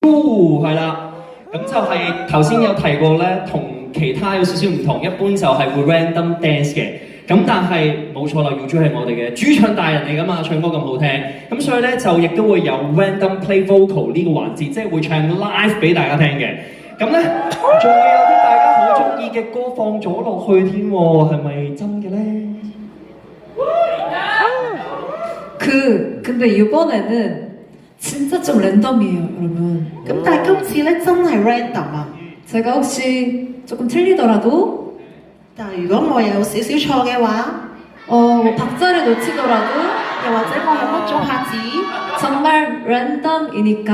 係啦，咁就係頭先有提過咧，同其他有少少唔同，一般就係會 random dance 嘅。咁但係冇錯啦，Yuju係我哋嘅主唱大人嚟㗎嘛，唱歌咁好聽，咁所以咧就亦都會有 random play vocal 呢個環節，即係會唱 live 俾大家聽嘅。咁咧仲會有啲大家好中意嘅歌放咗落去添喎，係咪真嘅咧？ 근데 이번에는 진짜 좀 랜덤이에요, 여러분. 咁但係今次咧真係 random 啊！ 제가 혹시 조금 틀리더라도, 但係如果我有少少錯嘅話， 뭐 박자를 놓치더라도 又或者我係mất咗拍子， 정말 랜덤이니까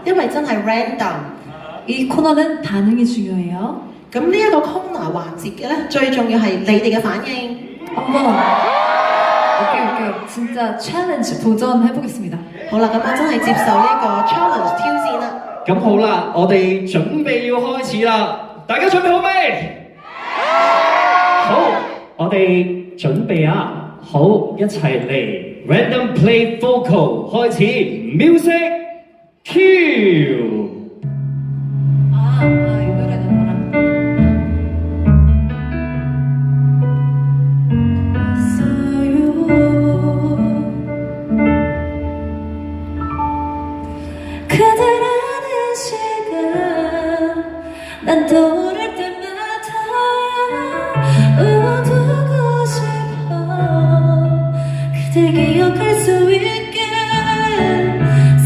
因為真係 random。 이 코너는 반응이 중요해요. 咁呢一個 corner 環節嘅咧，最重要係你哋嘅反應。 한번 오케이 진짜 챌린지 도전해보겠습니다. 好啦，咁我真係接受呢個 challenge 挑戰啦。咁好啦，我哋準備要開始啦，大家準備好未？好，我哋準備啊，好，一齊嚟 Random Play Vocal 開始 ，Music Cue。 이 노래는 뭐라? 그대라는 시간 난 떠오를 때마다 울어두고 싶어 그댈 기억할 수 있게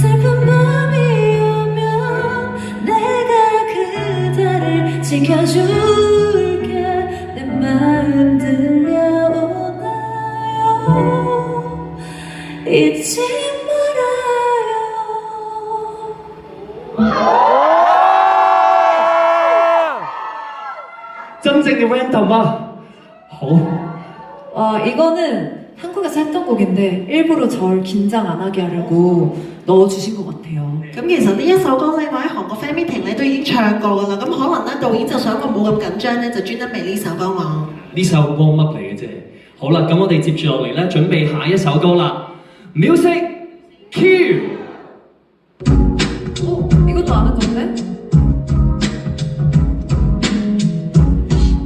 슬픈 밤이 오면 내가 그대를 지켜줄게 내 마음 들려오나요 잊지真正嘅 random 啊，好。 이거는 한국에서 했던 곡인데 일부러 절 긴장 안 하게 하려고 넣어주신 것 같아요. 咁其實呢一首歌咧，我喺韓國 fan meeting 咧都已經唱過㗎啦。咁可能咧導演就想我冇咁緊張咧，就專登俾呢首歌我。呢首歌乜嚟嘅啫？好啦，咁我哋接住落嚟咧，準備下一首歌啦。Music Cue。 이것도 아는 건데?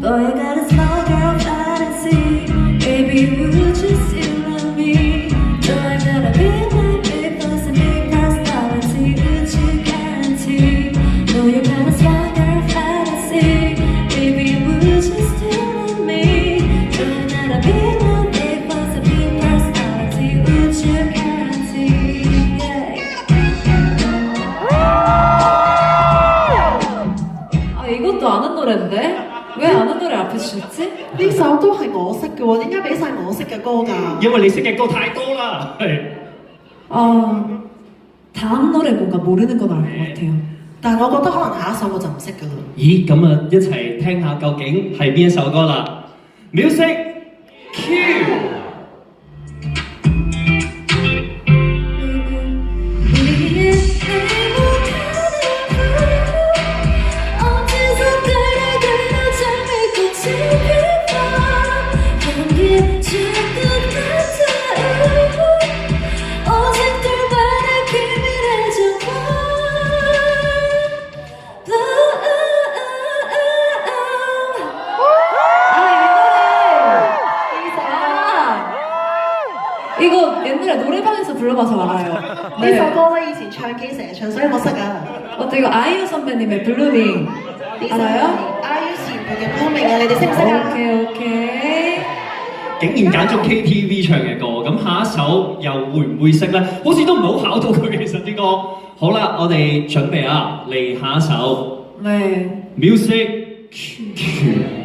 Boy, you got a small girl fantasy. Baby, would you still love me? Do I gotta be my big boss and big personality? Would you guarantee? No, you got a small girl fantasy. Baby, would you still love me? Do I gotta be my big boss and big personality? Would you guarantee? Yeah. 이것도 아는 노래인데? 왜 아는 노래 앞에 주셨지? 呢首都係我識嘅喎，點解俾晒我識嘅歌㗎？因為你識嘅歌太多啦，係。 다음 노래 뭔가 모르는 건 알 것 같아요. 但係我覺得可能下一首我就唔識㗎啦。咦，咁啊，一齊聽下究竟係邊一首歌啦 ？Music Cue。 이거 옛날에 노래방에서 불러봐서 알아요. 呢首歌咧以前唱 K 成日唱，所以我識啊。 어때 이거 아이유 선배님의 블루밍 呢首係 알아요? IU 前輩嘅 Blooming 啊，你哋識唔識啊？ 오케이. 竟然揀咗 KTV 唱嘅歌，咁下一首又會唔會識呢？好似都唔係好考到佢，其實啲歌。好啦，我哋準備啊，嚟下一首 네. Music Cue。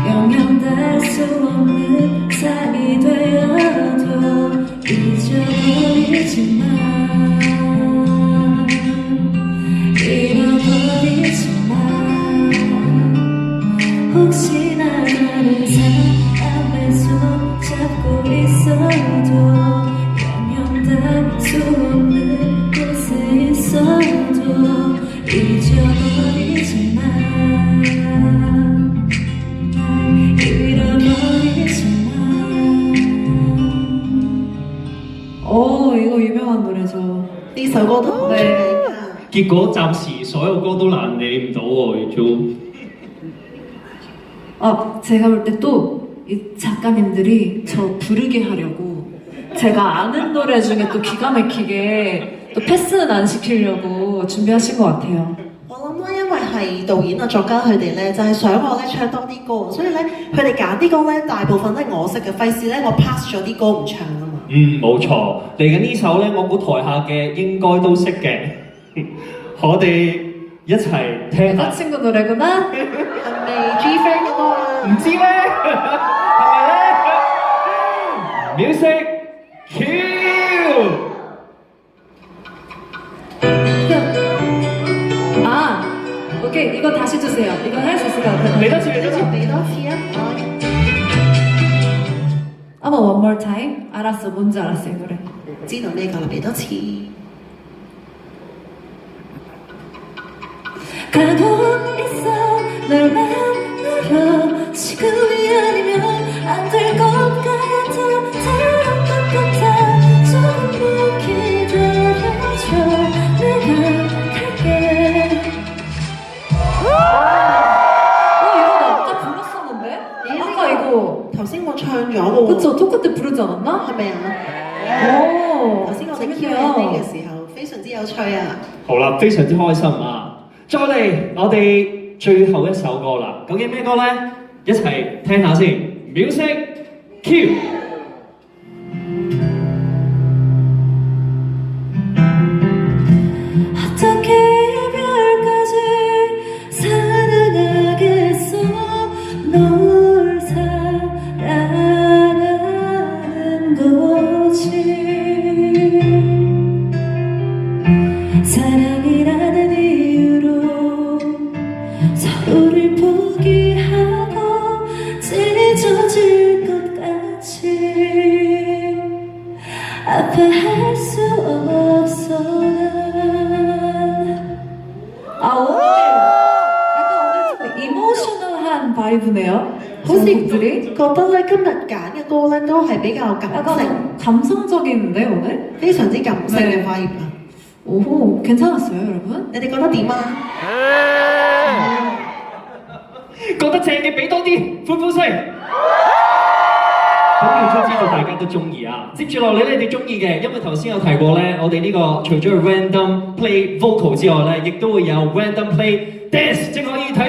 영영 닿을 수 없는 사이 되어도 잊어버리지 마 잃어버리지 마 혹시나 다른 사람의 손 잡고 있어도 영영 닿을 수 없는 곳에 있어도 잊어버리지 마 잃어버리지 마呢首歌都好出名㗎。結果暫時所有歌都難你唔到喎，좀 제가 볼 때 또 이 작가님들이 저 부르게 하려고 제가 아는 노래 중에 또 기가 막히게 또 패스는 안 시키려고 준비하신 것 같아요. 我諗咧，因為係導演啊、作家佢哋咧，就係想我咧唱多啲歌，所以咧佢哋揀啲歌咧，大部分都係我識嘅，費事咧我 pass 咗啲歌唔唱啊嘛。冇錯，嚟緊呢首咧，我估台下嘅應該都識嘅，我哋一齊聽下。 그 친구 노래구나? 係咪 G Friend 嗰個啊？唔知咧，係咪咧？Music cue。 아, 오케이. 이거 다시 주세요. 이건 할 수 있을 것 같아요. 嚟多次，嚟多次。俾多次啊！唔該。 한번 one more time. 알았어. 뭔지 알았어, 이 노래. 知道呢個啦，俾多次。 가고 있어 널 만나러 지금이 아니면 안 될 것 같아 다른 것 같아 조금만 기다려줘 내가 갈게 이거 아까 불렀었는데? 아까 이거 頭先我唱咗嘅喎， 그쵸? 토크 때 부르지 않았나? 係咪啊？ 오 頭先我哋 Q&A 재밌네요 嘅時候，非常之有趣啊！好啦，非常之開心啊！再嚟我哋最後一首歌啦，究竟咩歌呢？一齊聽下先。Music cue。 어떻게 이별까지 사랑하겠어 널 사랑하는 거지 사랑이라는 이유로 서로를 포기하고 찢어질 것 같이 아파할 수 없어 난 오늘 약간 오늘 좀 이모셔널한 바이브네요 好似 곡들이 覺得咧今日揀嘅歌咧都係比較感性， 약간 감성적인데 오늘? 非常之感性嘅 vibe 啊！ 오호 괜찮았어요 여러분? 你哋覺得點啊？覺得正嘅俾多啲，歡呼聲。咁要都知道大家都中意啊！接住落嚟你哋中意嘅，因為頭先有提過咧，我哋呢個除咗 random play vocal 之外咧，亦都會有 random play dance，即可以睇。